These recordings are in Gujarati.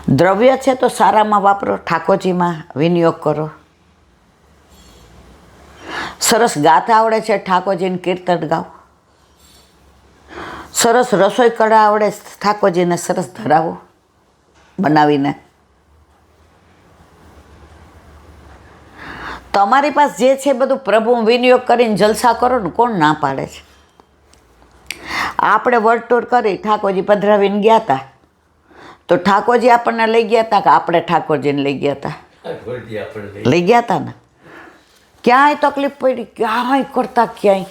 દ્રવ્ય છે તો સારામાં વાપરો, ઠાકોરજીમાં વિનિયોગ કરો. સરસ ગાતા આવડે છે, ઠાકોરજીને કીર્તન ગાઓ. સરસ રસોઈ કળા આવડે, ઠાકોરજીને સરસ ધરાવો બનાવીને. તમારી પાસે જે છે બધું પ્રભુ વિનિયોગ કરીને જલસા કરો ને, કોણ ના પાડે છે? આપણે વર્તુળ કરી ઠાકોરજી પધરાવીને ગયા હતા, તો ઠાકોરજી આપણને લઈ ગયા હતા કે આપણે ઠાકોરજીને લઈ ગયા હતા? લઈ ગયા હતા ને. ક્યાંય તકલીફ પડી? ક્યાંય કરતા ક્યાંય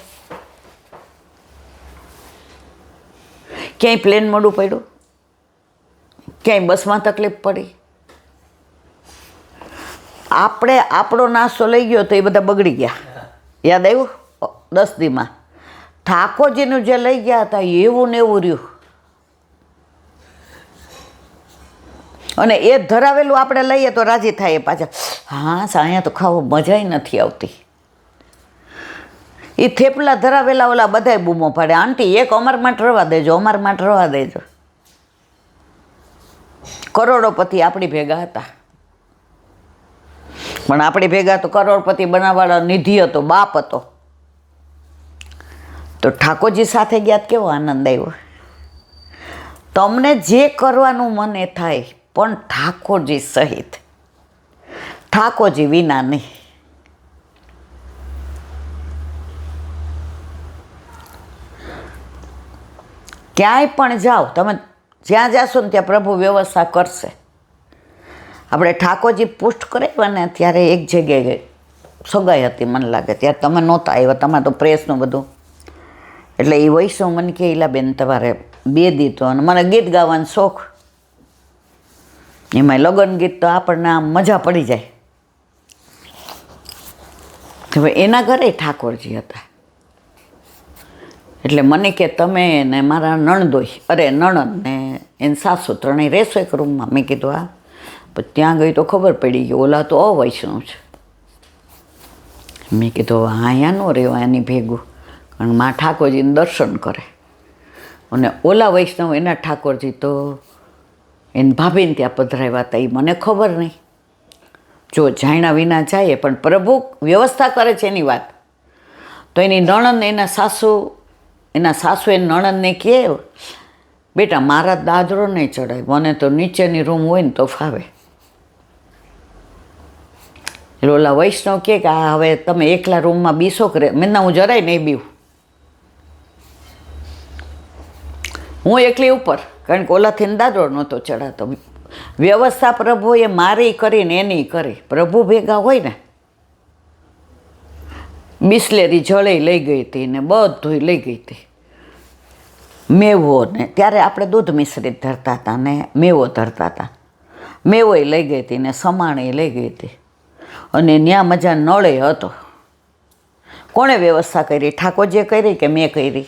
પ્લેન મોડું પડ્યું? ક્યાંય બસમાં તકલીફ પડી? આપણે આપણો નાસ્તો લઈ ગયો તો એ બધા બગડી ગયા. યાદ આવ્યું? 10 દીમાં ઠાકોરજીનું જે લઈ ગયા હતા એવું ને એવું રહ્યું. અને એ ધરાવેલું આપણે લઈએ તો રાજી થાય પાછા. હા અહીંયા તો ખાવો મજા નથી આવતી. એ થેપલા ધરાવેલા ઓલા બધાય બૂમો પાડે, આંટી એક અમાર માટે રવા દેજો, અમાર માટે રવા દેજો. કરોડોપતિ આપણી ભેગા હતા, પણ આપણી ભેગા તો કરોડપતિ બનાવવાળો નિધિ હતો, બાપ હતો. તો ઠાકોરજી સાથે ગયા કેવો આનંદ આવ્યો. તમને જે કરવાનું મને થાય, પણ ઠાકોરજી સહિત, ઠાકોરજી વિના નહીં. ક્યાંય પણ જાઓ તમે, જ્યાં જાશો ને ત્યાં પ્રભુ વ્યવસ્થા કરશે. આપણે ઠાકોરજી પુષ્ટ કરાવ્યા ને ત્યારે એક જગ્યાએ સગાઈ હતી મને લાગે, ત્યારે તમે નહોતા આવ્યા, તમારે તો પ્રેસનું બધું. એટલે એ વૈષ્ણવ મને કે ઈલાબેન તમારે 2 દીધો, અને મને ગીત ગાવાનો શોખ. એમાં લગ્ન ગીત તો આપણને આમ મજા પડી જાય. હવે એના ઘરે ઠાકોરજી હતા. એટલે મને કે તમે ને મારા નણદોઈ, અરે નણંદ ને એની સાસુ ત્રણેય રહેશો એક રૂમમાં? મેં કીધું હા. પછી ત્યાં ગઈ તો ખબર પડી કે ઓલા તો અવૈષ્ણવ છે. મેં કીધું અહીંયા ન રહેવાય એની ભેગું, કારણ માં ઠાકોરજીને દર્શન કરે. અને ઓલા વૈષ્ણવ એના ઠાકોરજી તો એને ભાભીને ત્યાં પધરાવ્યા હતા, એ મને ખબર નહીં. જો જાણ્યા વિના જાય, પણ પ્રભુ વ્યવસ્થા કરે છે એની વાત. તો એની નણંદ એના સાસુ એની નણંદને કહે, બેટા મારા દાદરો નહીં ચડાય, મને તો નીચેની રૂમ હોય ને તો ફાવે. ઓલા વૈષ્ણવ કે આ હવે તમે એકલા રૂમમાં બીસો કરે? મેં હું જરાય નહીં બીવું, હું એકલી ઉપર, કારણ કે ઓલાથી દાદરો નહોતો ચડાતો. વ્યવસ્થા પ્રભુએ મારી કરીને એની કરી. પ્રભુ ભેગા હોય ને. બિસ્લેરી જળે લઈ ગઈ હતી ને બધું લઈ ગઈ હતી. મેવો ને ત્યારે આપણે દૂધ મિશ્રિત ધરતા હતા ને મેવો ધરતા હતા. મેવોય લઈ ગઈ હતી ને સમાણે લઈ ગઈ હતી. અને ત્યાં મજા નળે હતો. કોણે વ્યવસ્થા કરી? ઠાકોરજીએ કરી કે મેં કરી?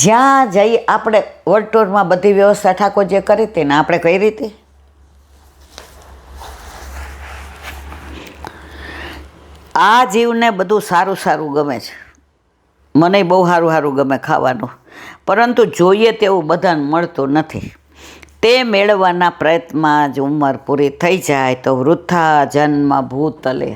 જ્યાં જઈ આપણે વર્તુળમાં બધી વ્યવસ્થા ઠાકોરજીએ કરી હતી ને આપણે કરી હતી. આ જીવને બધું સારું સારું ગમે છે. મને બહુ સારું સારું ગમે ખાવાનું, પરંતુ જોઈએ તેવું બધાને મળતું નથી. તે મેળવવાના પ્રયત્નમાં જ ઉંમર પૂરી થઈ જાય તો વૃથા જન્મ ભૂતલે.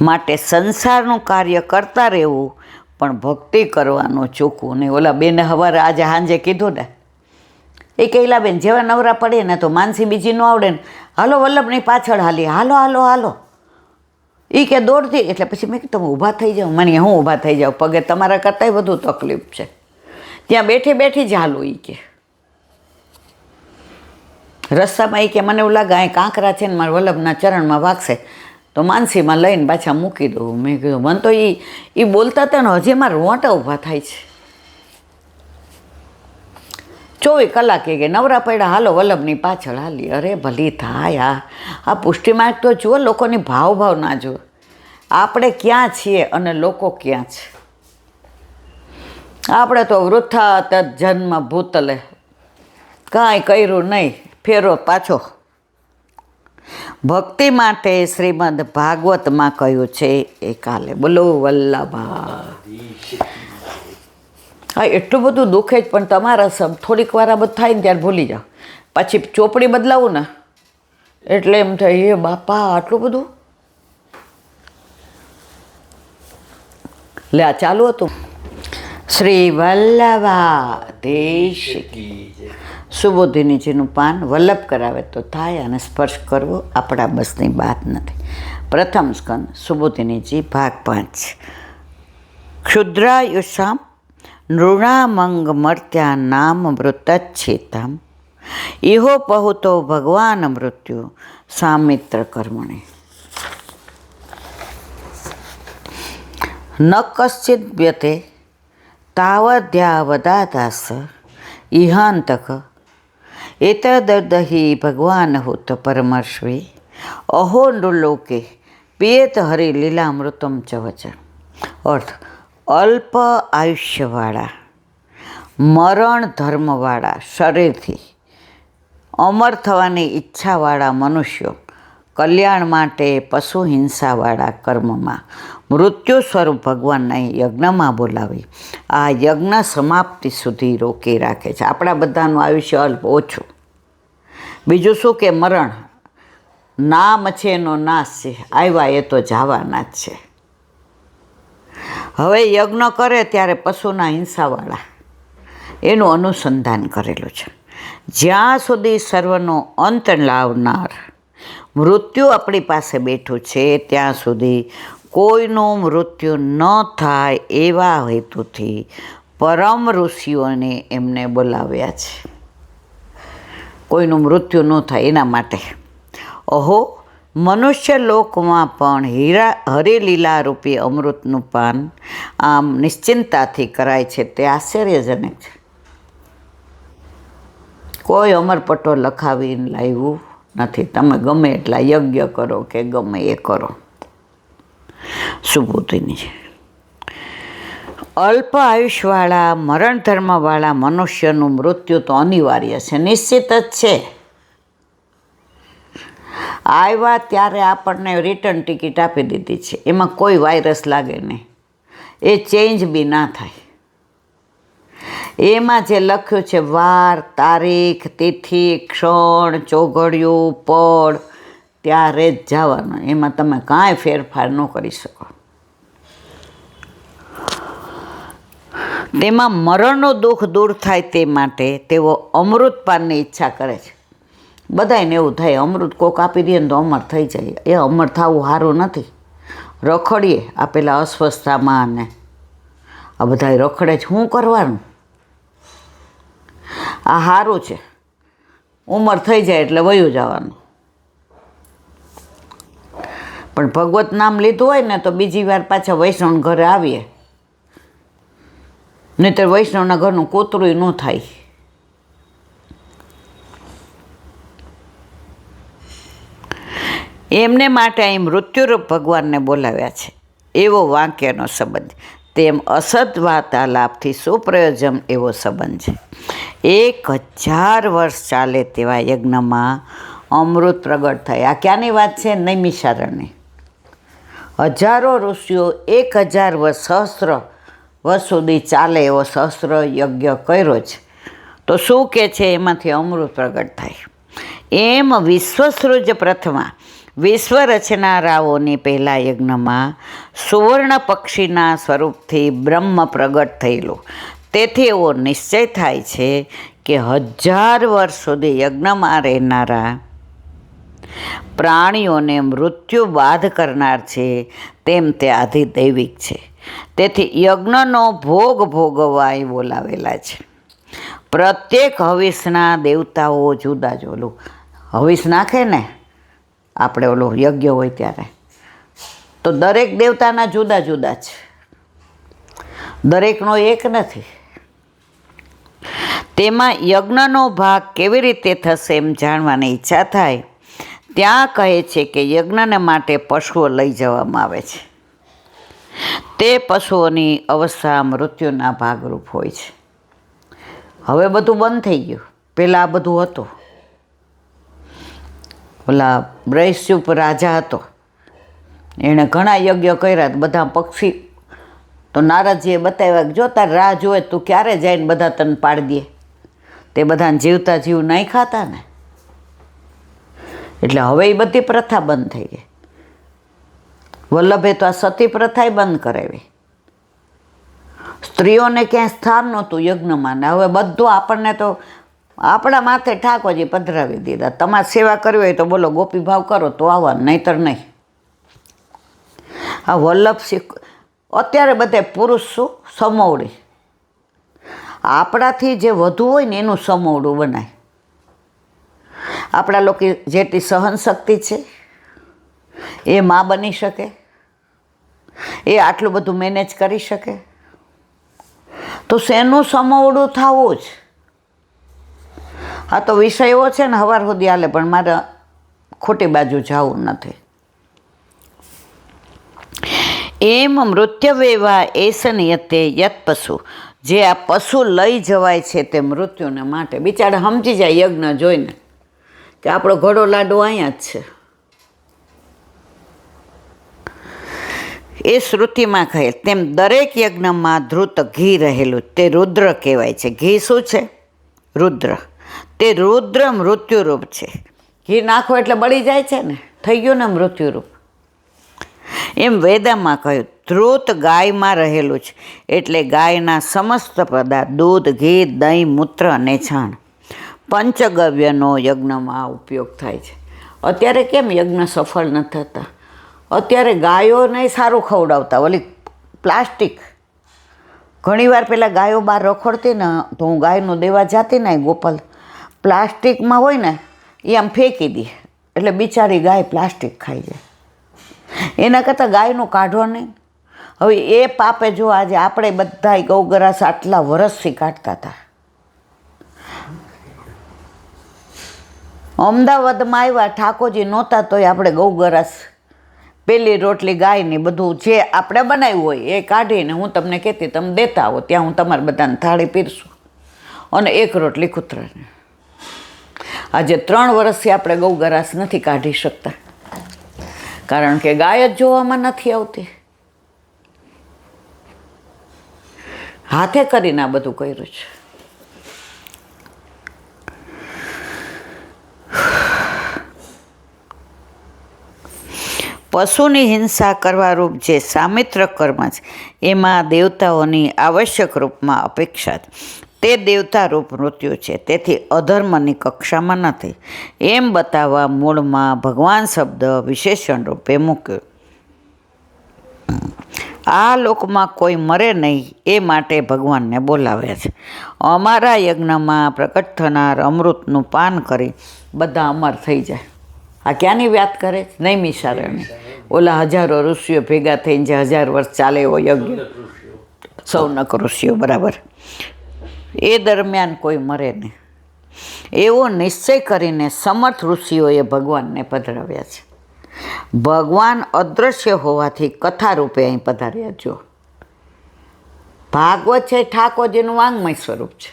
માટે સંસારનું કાર્ય કરતા રહેવું, પણ ભક્તિ કરવાનું ચૂકવું નહીં. ઓલા બેને સવારે આજે સાંજે કીધું ને, એ કહેલા બેન જેવા નવરા પડીએ ને તો માનસી બીજી ન આવડે ને, હાલો વલ્લભની પાછળ હાલી, હાલો હાલો હાલો. એ કે દોડતી. એટલે પછી મેં કીધું તમે ઊભા થઈ જાઓ. મને હું ઊભા થઈ જાઉં? પગે તમારા કરતાંય વધુ તકલીફ છે. ત્યાં બેઠી બેઠી જ હાલું. એ કે રસ્તામાં એ કે મને એવું લાગે અહીં કાંકરા છે ને મારા વલ્લભના ચરણમાં વાગશે તો માનસીમાં લઈને પાછા મૂકી દઉં. મેં કીધું મને તો એ બોલતા હતા ને હજી મારા રોંટા ઊભા થાય છે. 24 કલાકે કે નવરા પડ્યા હાલો વલ્લભની પાછળ હાલી. અરે ભલી થાય. આ પુષ્ટિમાર્ગ તો જુઓ, લોકોની ભાવ ના જુઓ. આપણે ક્યાં છીએ અને લોકો ક્યાં છે. આપણે તો વૃથા તદ જન્મ ભૂતલે, કાંઈ કર્યું નહીં, ફેરો પાછો. ભક્તિ માટે શ્રીમદ ભાગવતમાં કહ્યું છે એ કાલે. બોલો વલ્લભા. હા, એટલું બધું દુખે જ, પણ તમારા થોડીક વાર આ બધું થાય ને ત્યારે ભૂલી જાઓ. પછી ચોપડી બદલાવું ને એટલે એમ થાય, એ બાપા આટલું બધું. લે, આ ચાલુ હતું. શ્રી વલ્લભાધીશ કી. સુબોધિનીજીનું પાન વલ્લભ કરાવે તો થાય, અને સ્પર્શ કરવો આપણા બસની વાત નથી. પ્રથમ સ્કંદ સુબોધિનીજી ભાગ 5. ક્ષુદ્રાયુષામ નૃણામંગ મર્ત્યા નામ મૃતચ્છેતામ ઇહો પહુતો ભગવાન મૃત્યુ સામિત્ર કર્મણે ન કશ્ચિદ વ્યતે તાવદ્યાવદાદાસ ઇહાંતક એતદર્દહિ ભગવાન હોત પરમર્શ્વે અહો નૃલોકે પિયેત હરિ લીલામૃતમ ચ વચન. અર્થ: અલ્પ આયુષ્યવાળા, મરણ ધર્મવાળા શરીરથી અમર થવાની ઈચ્છાવાળા મનુષ્યો કલ્યાણ માટે પશુ હિંસાવાળા કર્મમાં મૃત્યુ સ્વરૂપ ભગવાનના યજ્ઞમાં બોલાવી આ યજ્ઞ સમાપ્તિ સુધી રોકી રાખે છે. આપણા બધાનું આયુષ્ય અલ્પ, ઓછું. બીજું શું કે મરણ નામ છે એનો નાશ છે, આવ્યા એ તો જવાના જ છે. હવે યજ્ઞ કરે ત્યારે પશુના હિંસાવાળા એનું અનુસંધાન કરેલું છે. જ્યાં સુધી સર્વનો અંત લાવનાર મૃત્યુ આપણી પાસે બેઠું છે ત્યાં સુધી કોઈનું મૃત્યુ ન થાય એવા હેતુથી પરમ ઋષિઓને એમને બોલાવ્યા છે. કોઈનું મૃત્યુ ન થાય એના માટે. અહો, મનુષ્ય લોકમાં પણ હરિલીલા રૂપી અમૃતનું પાન આમ નિશ્ચિંતાથી કરાય છે તે આશ્ચર્યજનક છે. કોઈ અમરપટ્ટો લખાવીને લાવ્યું નથી. તમે ગમે એટલા યજ્ઞ કરો કે ગમે એ કરો. સુબોધિની અલ્પ આયુષ્યવાળા મરણ ધર્મવાળા મનુષ્યનું મૃત્યુ તો અનિવાર્ય છે, નિશ્ચિત જ છે. આવ્યા ત્યારે આપણને રિટર્ન ટિકિટ આપી દીધી છે, એમાં કોઈ વાયરસ લાગે નહીં, એ ચેન્જ બી ના થાય. એમાં જે લખ્યું છે વાર, તારીખ, તિથિ, ક્ષણ, ચોઘડિયું, પળ, ત્યારે જ જવાનું. એમાં તમે કાંઈ ફેરફાર ન કરી શકો. તેમાં મરણનું દુઃખ દૂર થાય તે માટે તેઓ અમૃતપાનની ઈચ્છા કરે છે. બધાને એવું થાય અમૃત કોક આપી દે ને તો અમર થઈ જાય. એ અમર થવું સારું નથી. રખડીએ આ પેલા અસ્વસ્થતામાં ને આ બધા રખડે છે, શું કરવાનું? આ સારું છે, ઉંમર થઈ જાય એટલે વયું જવાનું. પણ ભગવત નામ લીધું હોય ને તો બીજી વાર પાછા વૈષ્ણવ ઘરે આવીએ, નહીંતર વૈષ્ણવના ઘરનું કોતરું ન થાય. એમને માટે અહીં મૃત્યુરૂપ ભગવાનને બોલાવ્યા છે એવો વાક્યનો સંબંધ, તેમ અસદવાતા લાભથી સુપ્રયોજન એવો સંબંધ છે. 1000 વર્ષ ચાલે તેવા યજ્ઞમાં અમૃત પ્રગટ થાય. આ ક્યાંની વાત છે? નૈમિષારણ્યની. હજારો ઋષિઓ 1000 વર્ષ, સહસ્ત્ર વર્ષ સુધી ચાલે એવો સહસ્ત્ર યજ્ઞ કર્યો છે. તો શું કે છે? એમાંથી અમૃત પ્રગટ થાય. એમ વિશ્વસૃજ પ્રથમા વિશ્વ રચનારાઓની પહેલા યજ્ઞમાં સુવર્ણ પક્ષીના સ્વરૂપથી બ્રહ્મ પ્રગટ થયેલું. તેથી એવો નિશ્ચય થાય છે કે 1000 વર્ષ સુધી યજ્ઞમાં રહેનારા પ્રાણીઓને મૃત્યુ બાધ કરનાર છે, તેમ તે આધિદૈવિક છે. તેથી યજ્ઞનો ભોગ ભોગવવા એ બોલાવેલા છે. પ્રત્યેક હવિષના દેવતાઓ જુદા જ. ઓલું હવિષ નાખે ને આપણે, ઓલું યજ્ઞ હોય ત્યારે, તો દરેક દેવતાના જુદા જુદા છે, દરેકનો એક નથી. તેમાં યજ્ઞનો ભાગ કેવી રીતે થશે એમ જાણવાની ઈચ્છા થાય ત્યાં કહે છે કે યજ્ઞને માટે પશુઓ લઈ જવામાં આવે છે. તે પશુઓની અવસ્થા મૃત્યુના ભાગરૂપ હોય છે. હવે બધું બંધ થઈ ગયું. પહેલાં આ બધું હતું. ઓલા બ્રહ્મશુપ રાજા હતો, એણે ઘણા યજ્ઞ કર્યા, બધા પક્ષી તો નારદજીએ બતાવ્યા કે જો તાર રાહ જોવે તું ક્યારે જઈને બધા તને પાડી દે. તે બધાને જીવતા જીવ નહીં ખાતા ને, એટલે હવે એ બધી પ્રથા બંધ થઈ ગઈ. વલ્લભે તો આ સતી પ્રથાએ બંધ કરાવી. સ્ત્રીઓને ક્યાંય સ્થાન નહોતું યજ્ઞમાં ને હવે બધું આપણને તો આપણા માથે ઠાકોરજી પધરાવી દીધા. તમારે સેવા કરવી હોય તો બોલો ગોપી ભાવ કરો તો આવવાનું, નહીંતર નહીં. આ વલ્લભ શીખ અત્યારે બધે પુરુષ શું સમોવડી, આપણાથી જે વધુ હોય ને એનું સમોવડું બનાય. આપણા લોકો જેટલી સહન શક્તિ છે એ માં બની શકે, એ આટલું બધું મેનેજ કરી શકે, તો શેનું સમોવડું થવું જ. આ તો વિષય એવો છે ને સવાર સુધી હાલે, પણ મારે ખોટી બાજુ જવું નથી. એમ મૃત્યવેવા એસનયતે યત પશુ, જે આ પશુ લઈ જવાય છે તે મૃત્યુને માટે. બિચારા સમજી જાય યજ્ઞ જોઈને કે આપણો ઘોડો લાડો અહીંયા જ છે. એ શ્રુતિમાં કહે તેમ દરેક યજ્ઞમાં ધૃત ઘી રહેલું તે રુદ્ર કહેવાય છે. ઘી શું છે? રુદ્ર. તે રુદ્ર મૃત્યુરૂપ છે. ઘી નાખો એટલે બળી જાય છે ને, થઈ ગયું ને મૃત્યુરૂપ. એમ વેદામાં કહ્યું ધૃત ગાયમાં રહેલું છે, એટલે ગાયના સમસ્ત પદાર્થ દૂધ, ઘી, દહીં, મૂત્ર અને છાણ પંચગવ્યનો યજ્ઞમાં ઉપયોગ થાય છે. અત્યારે કેમ યજ્ઞ સફળ નથી થતા? અત્યારે ગાયોને સારું ખવડાવતા. ઓલી પ્લાસ્ટિક, ઘણીવાર પહેલાં ગાયો બહાર રખડતી ને તો હું ગાયનું દેવા જતી ને ગોપાલ, પ્લાસ્ટિકમાં હોય ને એ આમ ફેંકી દે, એટલે બિચારી ગાય પ્લાસ્ટિક ખાઈ જાય. એના કરતાં ગાયનું કાઢો નહીં. હવે એ પાપે જો આજે આપણે બધા ગૌગરાસ આટલા વર્ષથી કાઢતા હતા. અમદાવાદમાં આવ્યા ઠાકોરજી નહોતા તોય આપણે ગૌગરાસ પેલી રોટલી ગાયની બધું જે આપણે બનાવ્યું હોય એ કાઢીને હું તમને કહેતી તમે દેતા આવો, ત્યાં હું તમારે બધાને થાળી પીરશું અને એક રોટલી કૂતરાને. આજે 3 વર્ષથી આપણે ગૌગરાસ નથી કાઢી શકતા, કારણ કે ગાય જ જોવામાં નથી આવતી. હાથે કરીને આ બધું કર્યું છે. પશુની હિંસા કરવા રૂપ જે સામિત્ર કર્મ છે એમાં દેવતાઓની આવશ્યક રૂપમાં અપેક્ષા છે. તે દેવતા રૂપ મૃત્યુ છે, તેથી અધર્મની કક્ષામાં નથી એમ બતાવવા મૂળમાં ભગવાન શબ્દ વિશેષણ રૂપે મૂક્યો. આ લોકમાં કોઈ મરે નહીં એ માટે ભગવાનને બોલાવ્યા છે. અમારા યજ્ઞમાં પ્રકટ થનાર અમૃતનું પાન કરી બધા અમર થઈ જાય. આ ક્યાંની વાત કરે છે? નૈમિષારણ્ય. ઓલા હજારો ઋષિઓ ભેગા થઈને જે 1000 વર્ષ ચાલે એવો યજ્ઞ, સૌનક ઋષિઓ, બરાબર. એ દરમિયાન કોઈ મરે નહીં એવો નિશ્ચય કરીને સમર્થ ઋષિઓએ ભગવાનને પધરાવ્યા છે. ભગવાન અદૃશ્ય હોવાથી કથા રૂપે અહીં પધાર્યા. જો ભાગવત છે ઠાકોરજીનું વાંગમય સ્વરૂપ છે,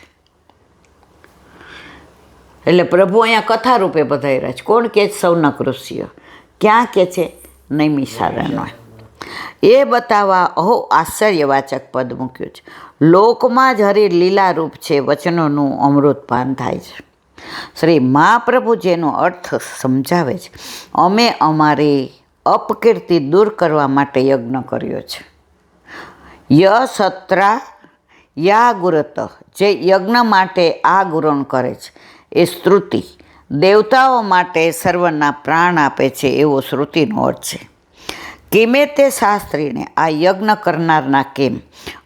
એટલે પ્રભુ અહીંયા કથા રૂપે પધાર્યા છે. કોણ કે? સૌનક ઋષિઓ. ક્યાં કે છે? નૈમિષારણ્ય. એ બતાવવા અહો આશ્ચર્યવાચક પદ મૂક્યું છે. લોકમાં જ હરિ લીલારૂપ છે, વચનોનું અમૃતપાન થાય છે. શ્રી મહાપ્રભુ જેનો અર્થ સમજાવે છે, અમે અમારી અપકીર્તિ દૂર કરવા માટે યજ્ઞ કર્યો છે. સત્રા યા ગુરત, જે યજ્ઞ માટે આ ગુરણ કરે છે એ શ્રુતિ દેવતાઓ માટે સર્વના પ્રાણ આપે છે એવો શ્રુતિનો અર્થ છે. કિમે તે શાસ્ત્રીને, આ યજ્ઞ કરનારના કેમ,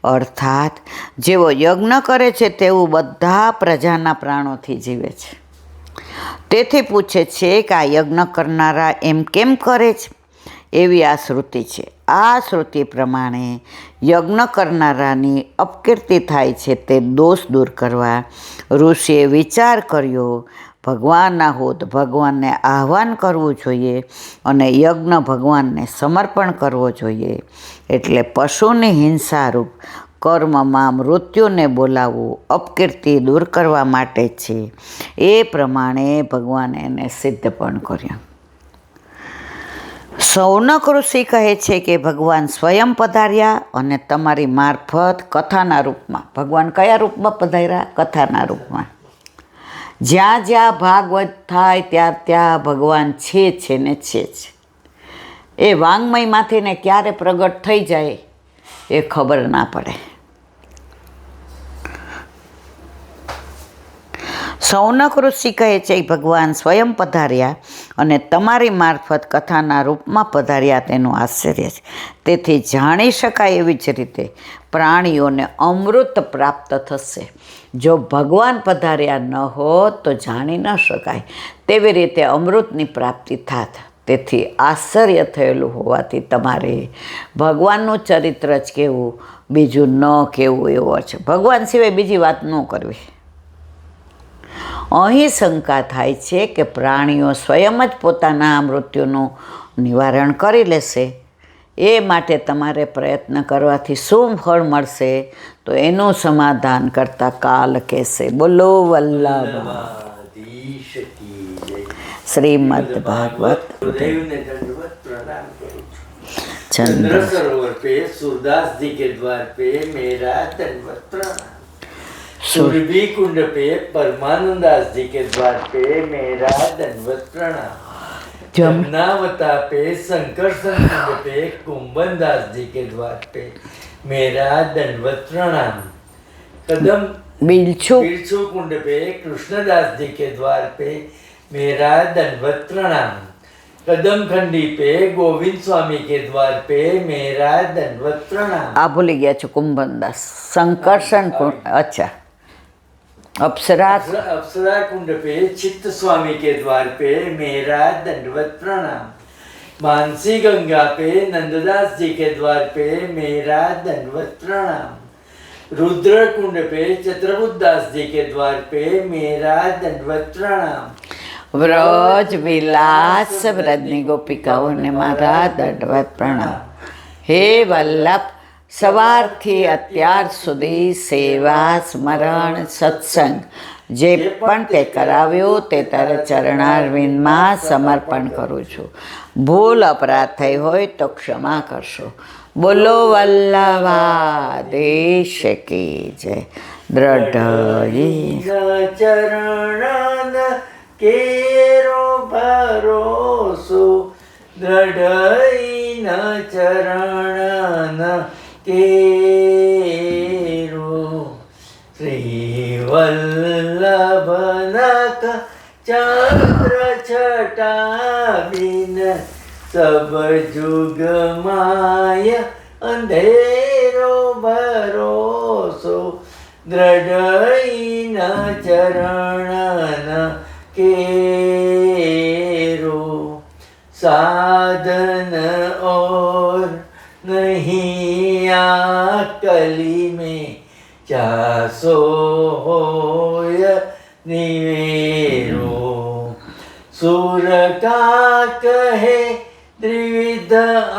અર્થાત જેવો યજ્ઞ કરે છે તેવું બધા પ્રજાના પ્રાણોથી જીવે છે. તેથી પૂછે છે કે આ યજ્ઞ કરનારા એમ કેમ કરે છે? એવી આ શ્રુતિ છે. આ શ્રુતિ પ્રમાણે યજ્ઞ કરનારાની અપકીર્તિ થાય છે તે દોષ દૂર કરવા ઋષિએ વિચાર કર્યો. ભગવાનના હોત ભગવાનને આહ્વાન કરવું જોઈએ અને યજ્ઞ ભગવાનને સમર્પણ કરવો જોઈએ. એટલે પશુની હિંસારૂપ કર્મમાં મૃત્યુને બોલાવવું અપકીર્તિ દૂર કરવા માટે છે. એ પ્રમાણે ભગવાને એને સિદ્ધ પણ કર્યા. સૌનક ઋષિ કહે છે કે ભગવાન સ્વયં પધાર્યા અને તમારી મારફત કથાના રૂપમાં. ભગવાન કયા રૂપમાં પધાર્યા? કથાના રૂપમાં. જ્યાં જ્યાં ભાગવત થાય ત્યાં ત્યાં ભગવાન છે ને છે જ. એ વાંગમયમાંથી ને ક્યારે પ્રગટ થઈ જાય એ ખબર ના પડે. સૌનક ઋષિ કહે છે કે ભગવાન સ્વયં પધાર્યા અને તમારી મારફત કથાના રૂપમાં પધાર્યા તેનું આશ્ચર્ય છે. તેથી જાણી શકાય એવી જ રીતે પ્રાણીઓને અમૃત પ્રાપ્ત થશે. જો ભગવાન પધાર્યા ન હોત તો જાણી ન શકાય. તેવી રીતે અમૃતની પ્રાપ્તિ થાત. તેથી આશ્ચર્ય થયેલું હોવાથી તમારે ભગવાનનું ચરિત્ર જ કહેવું, બીજું ન કહેવું એવો છે. ભગવાન સિવાય બીજી વાત ન કરવી. અહીં શંકા થાય છે કે પ્રાણીઓ સ્વયં જ પોતાના મૃત્યુનું નિવારણ કરી લેશે. એ માટે તમારે પ્રયત્ન કરવાથી શું ફળ મળશે તો એનું સમાધાન કરતા કાલ કહેશે. બોલો વલ્લભ શ્રીમદ ભાગવત. चंद्र सरोवर पे सूरदास जी के द्वार पे मेरा दंडवत प्रणाम. सुरभि कुंड पे परमानंदास जी के द्वार पे मेरा दंडवत प्रणाम. जमुनावता पे शंकरसन कुंड पे कुंभनदास जी के द्वार पे मेरा दंडवत प्रणाम. कदम बिलछू कुंड पे कृष्णदास जी के द्वार पे मेरा दंडवत प्रणाम. कदम खंडी पे गोविंद स्वामी के द्वार पे मेरा दंडवत प्रणाम. आप भूली गया છો कुंभनदास. संकर्षण अच्छा. अप्सरा कुंड पे चित्त स्वामी के द्वार पे मेरा दंडवत प्रणाम. मानसी गंगा पे नंददास जी के द्वार पे मेरा दंडवत प्रणाम. रुद्र कुंड पे चतुर्बुद्धदास जी के द्वार पे मेरा दंडवत प्रणाम. વ્રજ વિલાસ વ્રજની ગોપિકાઓને મારા દંડવત પ્રણામ. હે વલ્લભ, સવારથી અત્યાર સુધી સેવા સ્મરણ સત્સંગ જે પણ તે કરાવ્યું તે તારા ચરણારવિંદમાં સમર્પણ કરું છું. ભૂલ અપરાધ થઈ હોય તો ક્ષમા કરશો. બોલો વલ્લભાધીશ કી જય. દ્રઢ ચરણ કેરો ભરોસો દ્રઢઈ ન ચરણ કેરો. શ્રી વલ્લભનક ચંદ્ર છટા બિન સબ જુગ માય અંધેરો ભરોસો દ્રઢઈ ન ચરણ केरो. साधन और नहीं आकली में चासो होय निवेरो. सुर का कहे त्रिविध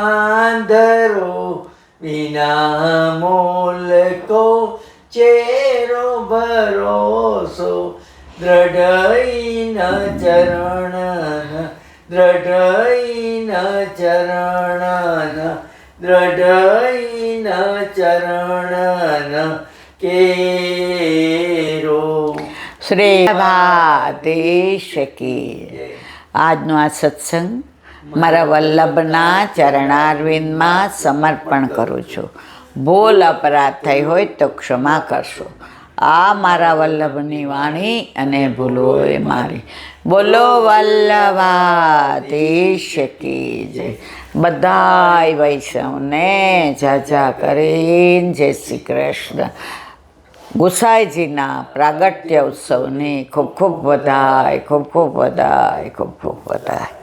आंधरो बिना मोल को चेरो भरोસો દ્રઢઈ ન ચરણ દ્રઢઈ ન ચરણ દ્રઢઈ ન ચરણ કેરો. શ્રી ભાધીશ કી. આજનો આ સત્સંગ મારા વલ્લભના ચરણારવિંદમાં સમર્પણ કરું છું. ભૂલ અપરાધ થઈ હોય તો ક્ષમા કરશો. આ મારા વલ્લભની વાણી અને ભૂલો એ મારી. બોલો વલ્લભાધીશ કી જય. બધાય વૈષ્ણવને જાજા કરીને જય શ્રી કૃષ્ણ. ગુસાઈજીના પ્રાગટ્ય ઉત્સવની ખૂબ ખૂબ વધાય, ખૂબ ખૂબ વધાય, ખૂબ ખૂબ વધાય.